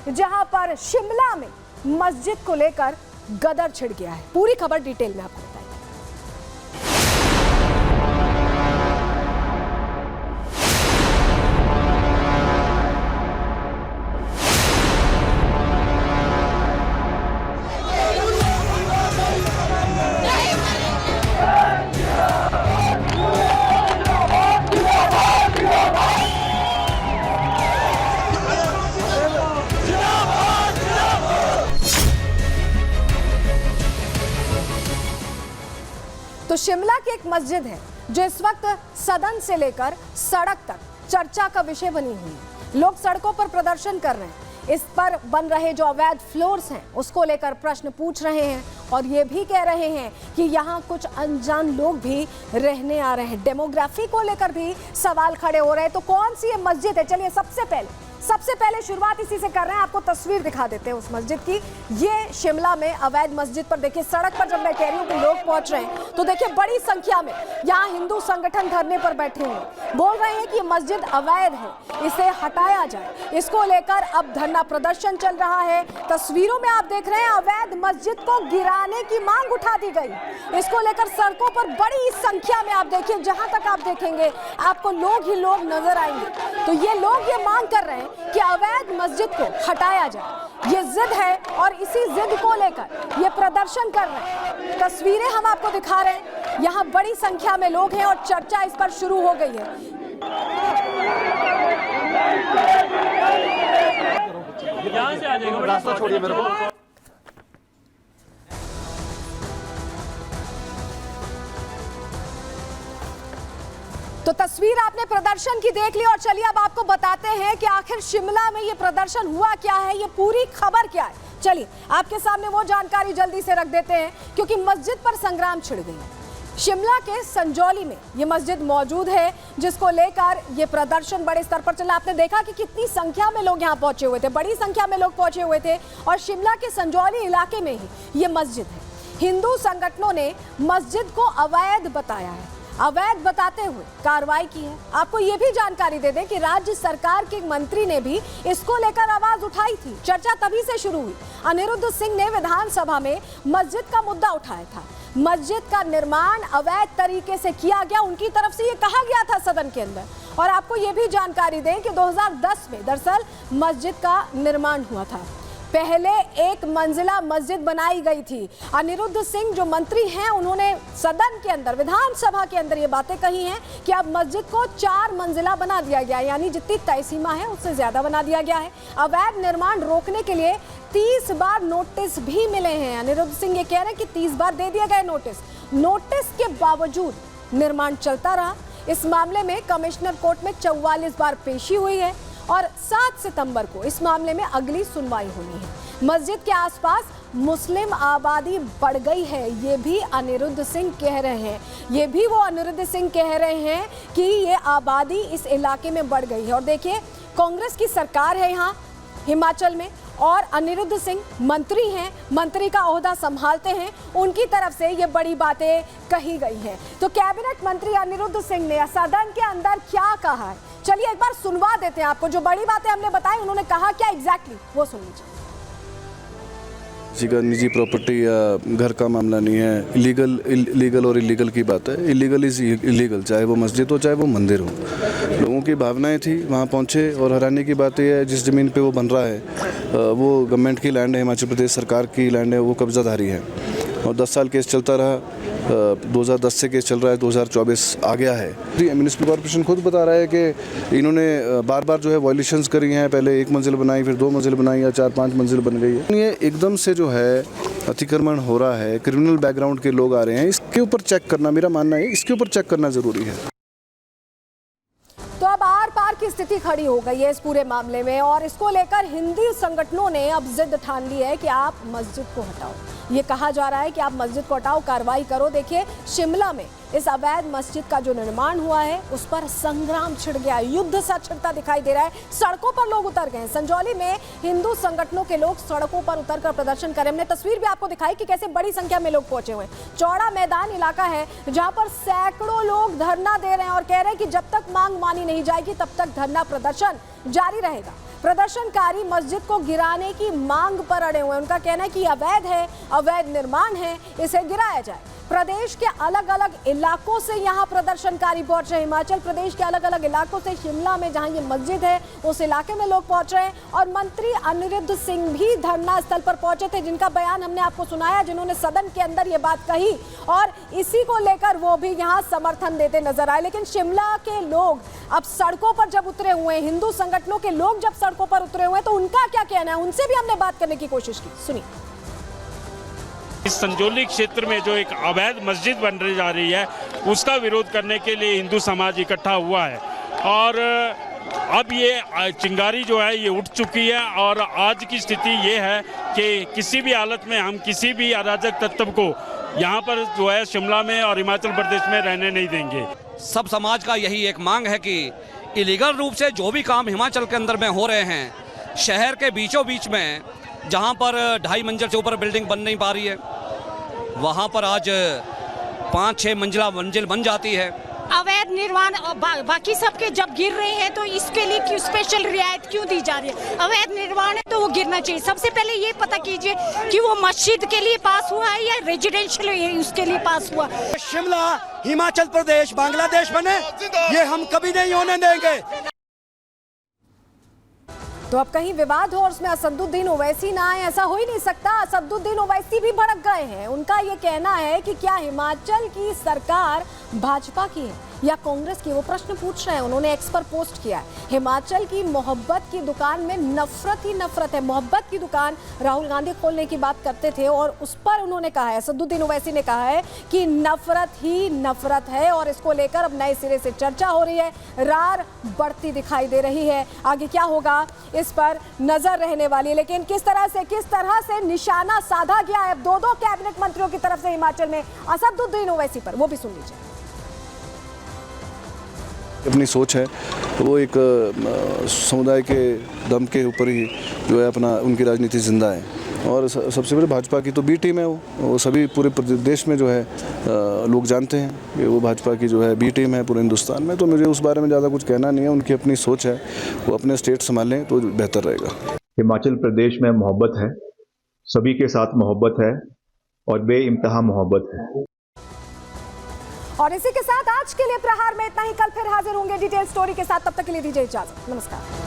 जहां पर शिमला में मस्जिद को लेकर गदर छिड़ गया है। पूरी खबर डिटेल में आपको बताएंगे। तो शिमला की एक मस्जिद है जो इस वक्त सदन से लेकर सड़क तक चर्चा का विषय बनी हुई है। लोग सड़कों पर प्रदर्शन कर रहे हैं। इस पर बन रहे जो अवैध फ्लोर्स हैं उसको लेकर प्रश्न पूछ रहे हैं और ये भी कह रहे हैं कि यहाँ कुछ अनजान लोग भी रहने आ रहे हैं। डेमोग्राफी को लेकर भी सवाल खड़े हो रहे हैं। तो कौन सी ये मस्जिद है, चलिए सबसे पहले शुरुआत इसी से कर रहे हैं। आपको तस्वीर दिखा देते हैं उस मस्जिद की। ये शिमला में अवैध मस्जिद पर देखिए, सड़क पर जब मैं कह रही हूँ कि लोग पहुंच रहे हैं तो देखिए बड़ी संख्या में यहाँ हिंदू संगठन धरने पर बैठे हुए बोल रहे हैं कि ये मस्जिद अवैध है, इसे हटाया जाए। इसको लेकर अब धरना प्रदर्शन चल रहा है। तस्वीरों में आप देख रहे हैं अवैध मस्जिद को गिराने की मांग उठा दी गई। इसको लेकर सड़कों पर बड़ी संख्या में आप देखिए, जहां तक आप देखेंगे आपको लोग ही लोग नजर आएंगे। तो ये लोग ये मांग कर रहे हैं कि अवैध मस्जिद को हटाया जाए। ये जिद है और इसी जिद को लेकर ये प्रदर्शन कर रहे हैं। तस्वीरें हम आपको दिखा रहे हैं। यहाँ बड़ी संख्या में लोग हैं और चर्चा इस पर शुरू हो गई है। यहाँ से आ जाएगा, रास्ता छोड़िए मेरे को। तो तस्वीर आपने प्रदर्शन की देख ली और चलिए अब आपको बताते हैं कि आखिर शिमला में ये प्रदर्शन हुआ क्या है, ये पूरी खबर क्या है। चलिए आपके सामने वो जानकारी जल्दी से रख देते हैं क्योंकि मस्जिद पर संग्राम छिड़ गई है। शिमला के संजौली में ये मस्जिद मौजूद है जिसको लेकर ये प्रदर्शन बड़े स्तर पर चला। आपने देखा कि कितनी संख्या में लोग यहाँ पहुंचे हुए थे, बड़ी संख्या में लोग पहुंचे हुए थे और शिमला के संजौली इलाके में ही ये मस्जिद है। हिंदू संगठनों ने मस्जिद को अवैध बताया है, अवैध बताते हुए कार्रवाई की है। आपको ये भी जानकारी दे दें कि राज्य सरकार के मंत्री ने भी इसको लेकर आवाज उठाई थी। चर्चा तभी से शुरू हुई। अनिरुद्ध सिंह ने विधानसभा में मस्जिद का मुद्दा उठाया था। मस्जिद का निर्माण अवैध तरीके से किया गया, उनकी तरफ से ये कहा गया था सदन के अंदर। और आपको ये भी जानकारी दें कि 2010 में दरअसल मस्जिद का निर्माण हुआ था। पहले एक मंजिला मस्जिद बनाई गई थी। अनिरुद्ध सिंह जो मंत्री हैं उन्होंने सदन के अंदर, विधानसभा के अंदर ये बातें कही हैं कि अब मस्जिद को 4 मंजिला बना दिया गया है, यानी जितनी तय सीमा है उससे ज्यादा बना दिया गया है। अवैध निर्माण रोकने के लिए 30 बार नोटिस भी मिले हैं। अनिरुद्ध सिंह ये कह रहे हैं कि 30 बार दे दिए गए नोटिस के बावजूद निर्माण चलता रहा। इस मामले में कमिश्नर कोर्ट में 44 बार पेशी हुई है और 7 सितंबर को इस मामले में अगली सुनवाई होनी है। मस्जिद के आसपास मुस्लिम आबादी बढ़ गई है, ये भी अनिरुद्ध सिंह कह रहे हैं। ये भी वो अनिरुद्ध सिंह कह रहे हैं कि ये आबादी इस इलाके में बढ़ गई है। और देखिए कांग्रेस की सरकार है यहाँ हिमाचल में और अनिरुद्ध सिंह मंत्री हैं, मंत्री का ओहदा संभालते हैं, उनकी तरफ से ये बड़ी बातें कही गई हैं। तो कैबिनेट मंत्री अनिरुद्ध सिंह ने सदन के अंदर क्या कहा है, चलिए एक बार सुनवा देते हैं आपको। जो बड़ी बातें हमने बताई उन्होंने कहा क्या एग्जैक्टली वो सुन लीजिए। किसी का निजी प्रॉपर्टी या घर का मामला नहीं है। इलीगल और इलीगल की बात है। इलीगल इज इलीगल, चाहे वो मस्जिद हो चाहे वो मंदिर हो। लोगों की भावनाएं थी, वहाँ पहुँचे और हैरानी की बात यह है जिस ज़मीन पे वो बन रहा है वो गवर्नमेंट की लैंड है, हिमाचल प्रदेश सरकार की लैंड है, वो कब्जाधारी है। और 10 साल केस चलता रहा। 2010 से केस चल रहा है, 2024 आ गया है। म्यूनिसिपल कॉर्पोरेशन खुद बता रहा है कि इन्होंने बार बार जो है वायलेशंस करी हैं। पहले 1 मंजिल बनाई, फिर 2 मंजिल बनाई या 4-5 मंजिल बन गई है। ये एकदम से जो है अतिक्रमण हो रहा है, क्रिमिनल बैकग्राउंड के लोग आ रहे हैं। इसके ऊपर चेक करना, मेरा मानना है इसके ऊपर चेक करना ज़रूरी है। तो अब आर पार की स्थिति खड़ी हो गई है इस पूरे मामले में और इसको लेकर हिंदू संगठनों ने अब जिद ठान ली है कि आप मस्जिद को हटाओ। ये कहा जा रहा है कि आप मस्जिद को हटाओ, कार्रवाई करो। देखिए शिमला में इस अवैध मस्जिद का जो निर्माण हुआ है उस पर संग्राम छिड़ गया, युद्ध सा छिड़ता दिखाई दे रहा है। सड़कों पर लोग उतर गए हैं। संजौली में हिंदू संगठनों के लोग सड़कों पर उतरकर प्रदर्शन करें। हमने तस्वीर भी आपको दिखाई कि कैसे बड़ी संख्या में लोग पहुंचे हुए हैं। चौड़ा मैदान इलाका है जहां पर सैकड़ों लोग धरना दे रहे हैं और कह रहे हैं कि जब तक मांग मानी नहीं जाएगी तब तक धरना प्रदर्शन जारी रहेगा। प्रदर्शनकारी मस्जिद को गिराने की मांग पर अड़े हुए हैं। उनका कहना है कि अवैध है, अवैध निर्माण है, इसे गिराया जाए। प्रदेश के अलग अलग इलाकों से यहाँ प्रदर्शनकारी पहुंच रहे हैं। हिमाचल प्रदेश के अलग अलग इलाकों से शिमला में जहाँ ये मस्जिद है उस इलाके में लोग पहुंच रहे हैं और मंत्री अनिरुद्ध सिंह भी धरना स्थल पर पहुंचे थे, जिनका बयान हमने आपको सुनाया, जिन्होंने सदन के अंदर ये बात कही और इसी को लेकर वो भी यहाँ समर्थन देते नजर आए। लेकिन शिमला के लोग अब सड़कों पर जब उतरे हुए हैं, हिंदू संगठनों के लोग जब सड़कों पर उतरे हुए हैं, तो उनका क्या कहना है, उनसे भी हमने बात करने की कोशिश की। सुनिए। इस संजौली क्षेत्र में जो एक अवैध मस्जिद बन जा रही है उसका विरोध करने के लिए हिंदू समाज इकट्ठा हुआ है और अब ये चिंगारी जो है ये उठ चुकी है और आज की स्थिति ये है कि किसी भी हालत में हम किसी भी अराजक तत्व को यहाँ पर जो है शिमला में और हिमाचल प्रदेश में रहने नहीं देंगे। सब समाज का यही एक मांग है कि इलीगल रूप से जो भी काम हिमाचल के अंदर में हो रहे हैं, शहर के बीचों बीच में जहाँ पर 2.5 मंजिल से ऊपर बिल्डिंग बन नहीं पा रही है, वहाँ पर आज 5-6 मंजिल बन जाती है। अवैध निर्माण बाकी सबके जब गिर रहे हैं तो इसके लिए क्यों स्पेशल रियायत क्यों दी जा रही है? अवैध निर्माण है तो वो गिरना चाहिए। सबसे पहले ये पता कीजिए कि वो मस्जिद के लिए पास हुआ है या रेजिडेंशियल उसके लिए पास हुआ। शिमला हिमाचल प्रदेश बांग्लादेश बने, ये हम कभी नहीं होने देंगे। तो अब कहीं विवाद हो और उसमें असदुद्दीन ओवैसी ना आए, ऐसा हो ही नहीं सकता। असदुद्दीन ओवैसी भी भड़क गए हैं। उनका ये कहना है कि क्या हिमाचल की सरकार भाजपा की है या कांग्रेस की, वो प्रश्न पूछ रहे हैं। उन्होंने एक्स पर पोस्ट किया है, हिमाचल की मोहब्बत की दुकान में नफरत ही नफरत है। मोहब्बत की दुकान राहुल गांधी खोलने की बात करते थे और उस पर उन्होंने कहा है, असदुद्दीन ओवैसी ने कहा है कि नफरत ही नफरत है और इसको लेकर अब नए सिरे से चर्चा हो रही है, रार बढ़ती दिखाई दे रही है। आगे क्या होगा इस पर नजर रहने वाली है, लेकिन किस तरह से निशाना साधा गया है 2 कैबिनेट मंत्रियों की तरफ से हिमाचल में असदुद्दीन ओवैसी पर, वो भी सुन लीजिए। अपनी सोच है वो एक समुदाय के दम के ऊपर ही जो है अपना उनकी राजनीति जिंदा है और सबसे बड़ी भाजपा की तो बी टीम है। वो सभी पूरे देश में जो है लोग जानते हैं कि वो भाजपा की जो है बी टीम है पूरे हिंदुस्तान में। तो मुझे उस बारे में ज़्यादा कुछ कहना नहीं है, उनकी अपनी सोच है, वो अपने स्टेट संभालें तो बेहतर रहेगा। हिमाचल प्रदेश में मोहब्बत है, सभी के साथ मोहब्बत है और बेइंतहा मोहब्बत है। और इसी के साथ आज के लिए प्रहार में इतना ही। कल फिर हाजिर होंगे डिटेल स्टोरी के साथ, तब तक के लिए दीजिए इजाजत। नमस्कार।